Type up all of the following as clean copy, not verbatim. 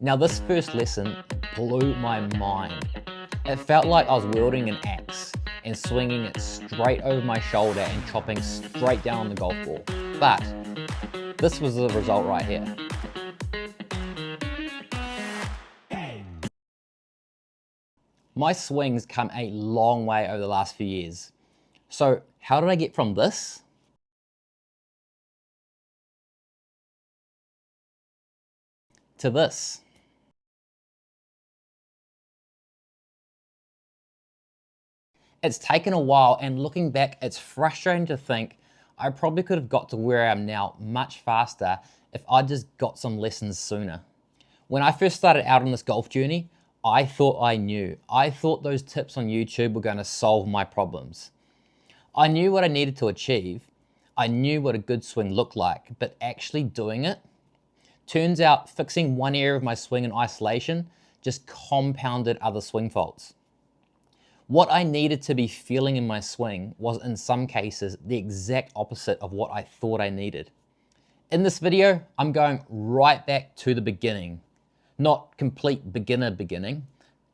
Now this first lesson blew my mind. It felt like I was wielding an axe and swinging it straight over my shoulder and chopping straight down on the golf ball. But this was the result right here. My swing's come a long way over the last few years. So how did I get from this to this? It's taken a while, and looking back, it's frustrating to think I probably could have got to where I am now much faster if I just got some lessons sooner. When I first started out on this golf journey, I thought I knew. I thought those tips on YouTube were going to solve my problems. I knew what I needed to achieve. I knew what a good swing looked like, but actually doing it, turns out fixing one area of my swing in isolation just compounded other swing faults. What I needed to be feeling in my swing was in some cases the exact opposite of what I thought I needed. In this video, I'm going right back to the beginning. Not complete beginning,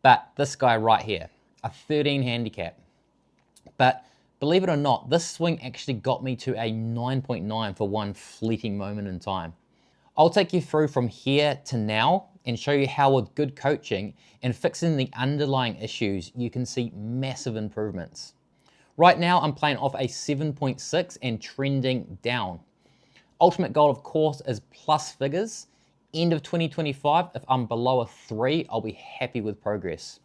but this guy right here, a 13 handicap. But believe it or not, this swing actually got me to a 9.9 for one fleeting moment in time. I'll take you through from here to now and show you how with good coaching and fixing the underlying issues, you can see massive improvements. Right now, I'm playing off a 7.6 and trending down. Ultimate goal, of course, is plus figures. End of 2025, if I'm below a 3, I'll be happy with progress.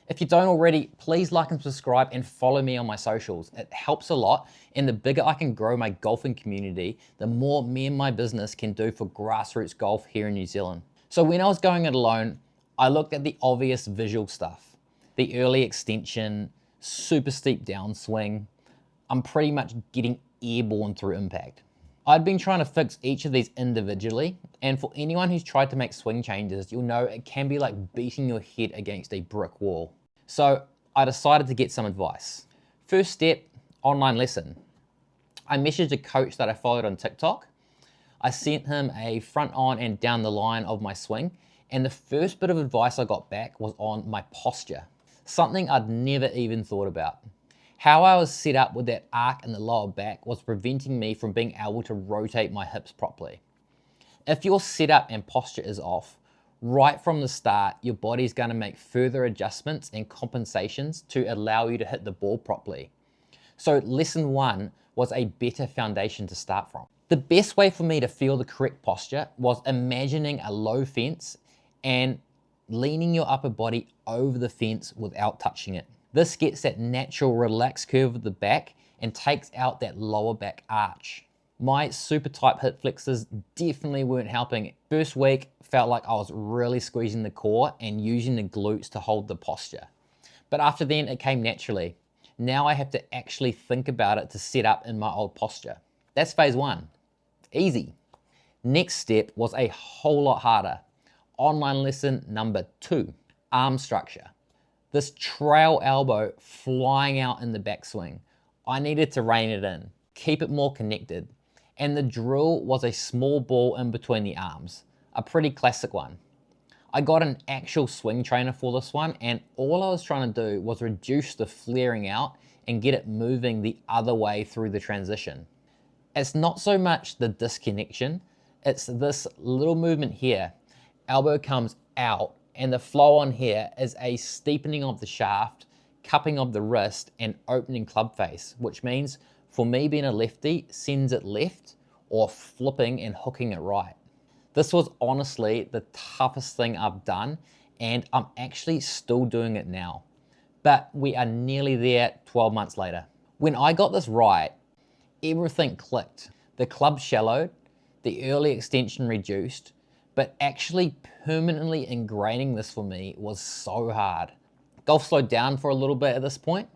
If you don't already, please like and subscribe and follow me on my socials. It helps a lot, and the bigger I can grow my golfing community, the more me and my business can do for grassroots golf here in New Zealand. So when I was going it alone, I looked at the obvious visual stuff. The early extension, super steep downswing. I'm pretty much getting airborne through impact. I'd been trying to fix each of these individually, and for anyone who's tried to make swing changes, you'll know it can be like beating your head against a brick wall. So I decided to get some advice. First step, online lesson. I messaged a coach that I followed on TikTok. I sent him a front on and down the line of my swing, and the first bit of advice I got back was on my posture, something I'd never even thought about. How I was set up with that arc in the lower back was preventing me from being able to rotate my hips properly. If your setup and posture is off, right from the start, your body's going to make further adjustments and compensations to allow you to hit the ball properly. So lesson 1 was a better foundation to start from. The best way for me to feel the correct posture was imagining a low fence and leaning your upper body over the fence without touching it. This gets that natural relaxed curve of the back and takes out that lower back arch. My super tight hip flexors definitely weren't helping. First week felt like I was really squeezing the core and using the glutes to hold the posture. But after then it came naturally. Now I have to actually think about it to set up in my old posture. That's phase 1. Easy. Next step was a whole lot harder. Online lesson number 2, arm structure. This trail elbow flying out in the backswing. I needed to rein it in, keep it more connected. And the drill was a small ball in between the arms, a pretty classic one. I got an actual swing trainer for this one, and all I was trying to do was reduce the flaring out and get it moving the other way through the transition. It's not so much the disconnection, it's this little movement here. Elbow comes out, and the flow on here is a steepening of the shaft, cupping of the wrist, and opening club face, which means for me being a lefty, sends it left, or flipping and hooking it right. This was honestly the toughest thing I've done, and I'm actually still doing it now. But we are nearly there 12 months later. When I got this right, everything clicked. The club shallowed, the early extension reduced, but actually permanently ingraining this for me was so hard. Golf slowed down for a little bit at this point,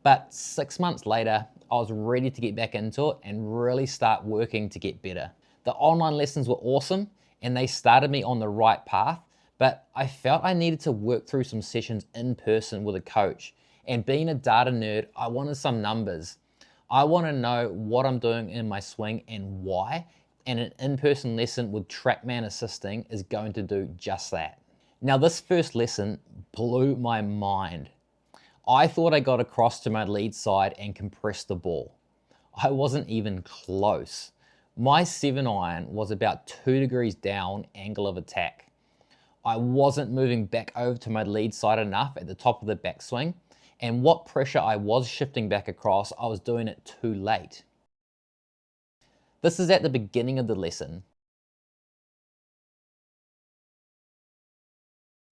but 6 months later, I was ready to get back into it and really start working to get better. The online lessons were awesome and they started me on the right path, but I felt I needed to work through some sessions in person with a coach. And being a data nerd, I wanted some numbers. I want to know what I'm doing in my swing and why, and an in-person lesson with TrackMan assisting is going to do just that. Now, this first lesson blew my mind. I thought I got across to my lead side and compressed the ball. I wasn't even close. My 7-iron was about 2 degrees down angle of attack. I wasn't moving back over to my lead side enough at the top of the backswing, and what pressure I was shifting back across, I was doing it too late. This is at the beginning of the lesson,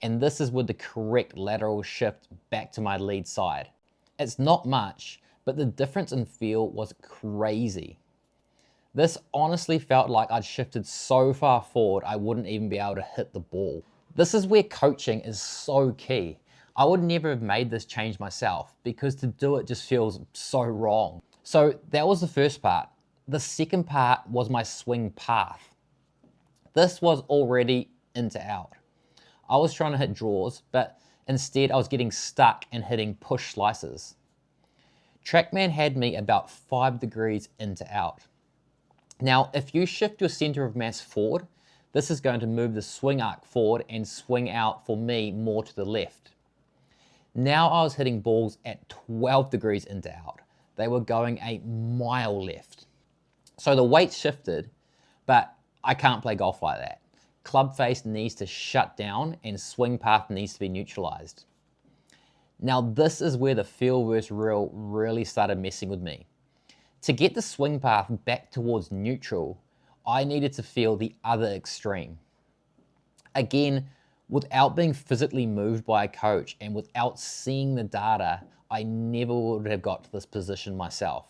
and this is with the correct lateral shift back to my lead side. It's not much, but the difference in feel was crazy. This honestly felt like I'd shifted so far forward I wouldn't even be able to hit the ball. This is where coaching is so key. I would never have made this change myself because to do it just feels so wrong. So that was the first part. The second part was my swing path. This was already into out. I was trying to hit draws, but instead I was getting stuck and hitting push slices. TrackMan had me about 5 degrees into out. Now, if you shift your center of mass forward, this is going to move the swing arc forward and swing out for me more to the left. Now I was hitting balls at 12 degrees into out. They were going a mile left. So the weight shifted, but I can't play golf like that. Club face needs to shut down and swing path needs to be neutralized. Now this is where the feel versus real really started messing with me. To get the swing path back towards neutral, I needed to feel the other extreme. Again, without being physically moved by a coach and without seeing the data, I never would have got to this position myself.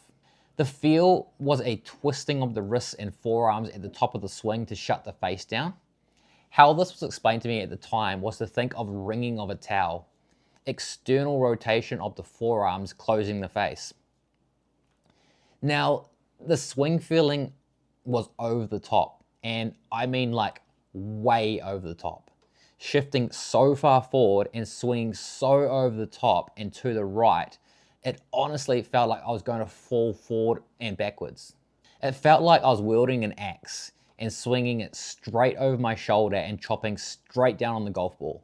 The feel was a twisting of the wrists and forearms at the top of the swing to shut the face down. How this was explained to me at the time was to think of wringing of a towel, external rotation of the forearms closing the face. Now, the swing feeling was over the top, and I mean like way over the top. Shifting so far forward and swinging so over the top and to the right, it honestly felt like I was going to fall forward and backwards. It felt like I was wielding an axe and swinging it straight over my shoulder and chopping straight down on the golf ball.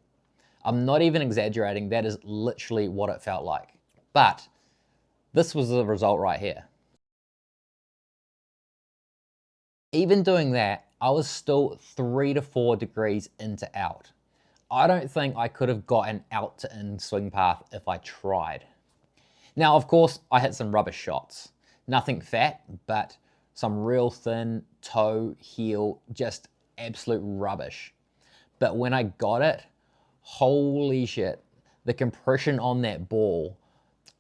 I'm not even exaggerating, that is literally what it felt like. But this was the result right here. Even doing that, I was still 3 to 4 degrees into out. I don't think I could have gotten out to in swing path if I tried. Now, of course, I hit some rubbish shots. Nothing fat, but some real thin, toe, heel, just absolute rubbish. But when I got it, holy shit, the compression on that ball,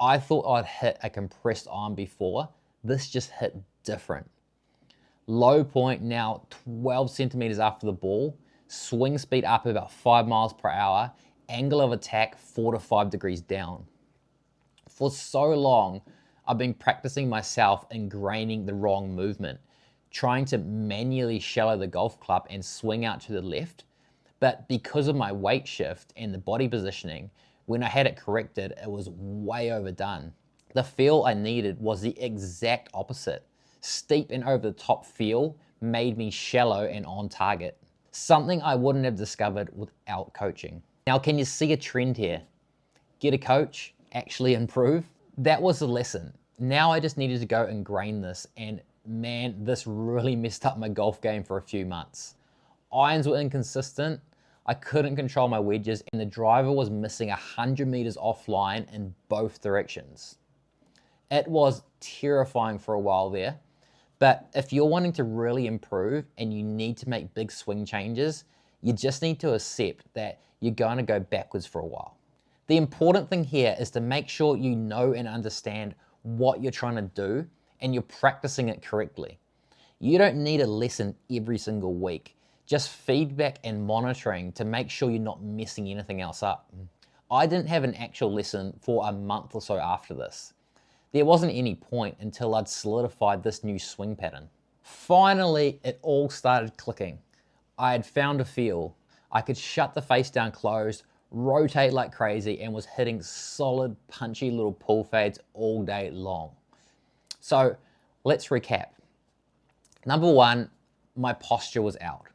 I thought I'd hit a compressed iron before. This just hit different. Low point now 12 centimeters after the ball, swing speed up about 5 miles per hour, angle of attack 4 to 5 degrees down. For so long, I've been practicing myself ingraining the wrong movement, trying to manually shallow the golf club and swing out to the left. But because of my weight shift and the body positioning, when I had it corrected, it was way overdone. The feel I needed was the exact opposite. Steep and over the top feel made me shallow and on target. Something I wouldn't have discovered without coaching. Now, can you see a trend here? Get a coach, actually improve. That was the lesson. Now I just needed to go ingrain this, and man, this really messed up my golf game for a few months. Irons were inconsistent, I couldn't control my wedges, and the driver was missing 100 meters offline in both directions. It was terrifying for a while there, but if you're wanting to really improve and you need to make big swing changes, you just need to accept that you're going to go backwards for a while. The important thing here is to make sure you know and understand what you're trying to do and you're practicing it correctly. You don't need a lesson every single week, just feedback and monitoring to make sure you're not messing anything else up. I didn't have an actual lesson for a month or so after this. There wasn't any point until I'd solidified this new swing pattern. Finally, it all started clicking. I had found a feel. I could shut the face down closed, rotate like crazy, and was hitting solid, punchy little pull fades all day long. So let's recap. Number one, my posture was out.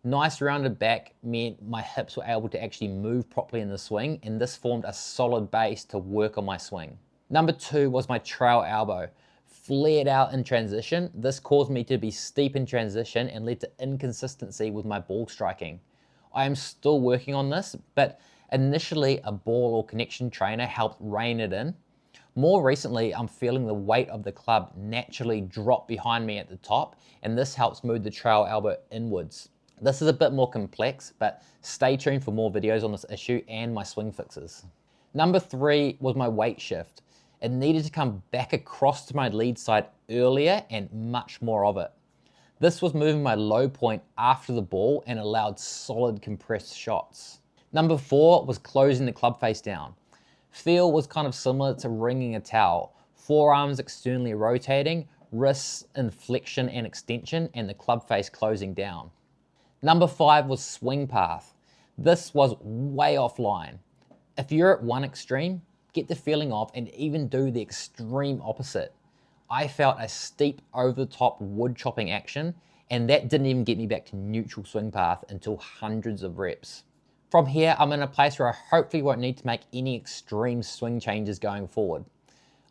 Nice rounded back meant my hips were able to actually move properly in the swing, and this formed a solid base to work on my swing. Number 2 was my trail elbow. Flared out in transition, this caused me to be steep in transition and led to inconsistency with my ball striking. I am still working on this, but initially a ball or connection trainer helped rein it in. More recently, I'm feeling the weight of the club naturally drop behind me at the top, and this helps move the trail elbow inwards. This is a bit more complex, but stay tuned for more videos on this issue and my swing fixes. Number 3 was my weight shift. It needed to come back across to my lead side earlier and much more of it. This was moving my low point after the ball and allowed solid compressed shots. Number 4 was closing the club face down. Feel was kind of similar to wringing a towel. Forearms externally rotating, wrists in flexion and extension, and the club face closing down. Number 5 was swing path. This was way offline. If you're at one extreme, get the feeling of and even do the extreme opposite. I felt a steep over the top wood chopping action, and that didn't even get me back to neutral swing path until hundreds of reps. From here, I'm in a place where I hopefully won't need to make any extreme swing changes going forward.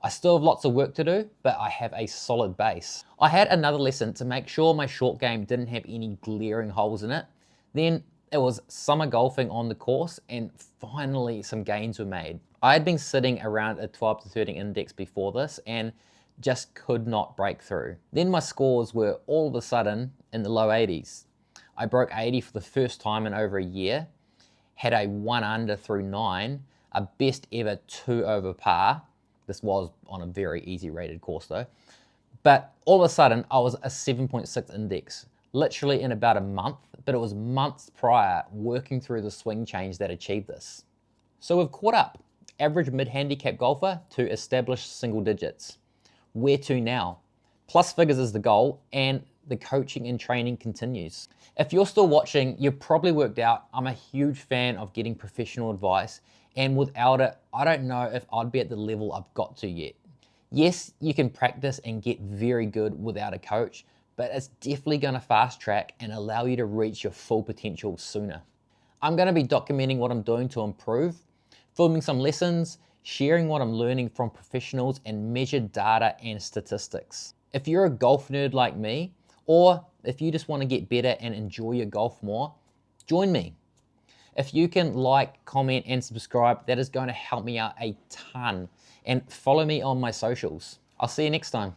I still have lots of work to do, but I have a solid base. I had another lesson to make sure my short game didn't have any glaring holes in it. Then it was summer golfing on the course, and finally some gains were made. I had been sitting around a 12 to 13 index before this and just could not break through. Then my scores were all of a sudden in the low 80s. I broke 80 for the first time in over a year, had a 1 under through 9, a best ever 2 over par. This was on a very easy rated course though. But all of a sudden I was a 7.6 index, literally in about a month, but it was months prior working through the swing change that achieved this. So we've caught up. Average mid-handicap golfer to established single digits. Where to now? Plus figures is the goal, and the coaching and training continues. If you're still watching, you've probably worked out I'm a huge fan of getting professional advice, and without it, I don't know if I'd be at the level I've got to yet. Yes, you can practice and get very good without a coach, but it's definitely gonna fast track and allow you to reach your full potential sooner. I'm gonna be documenting what I'm doing to improve, filming some lessons, sharing what I'm learning from professionals, and measured data and statistics. If you're a golf nerd like me, or if you just want to get better and enjoy your golf more, join me. If you can like, comment, and subscribe, that is going to help me out a ton. And follow me on my socials. I'll see you next time.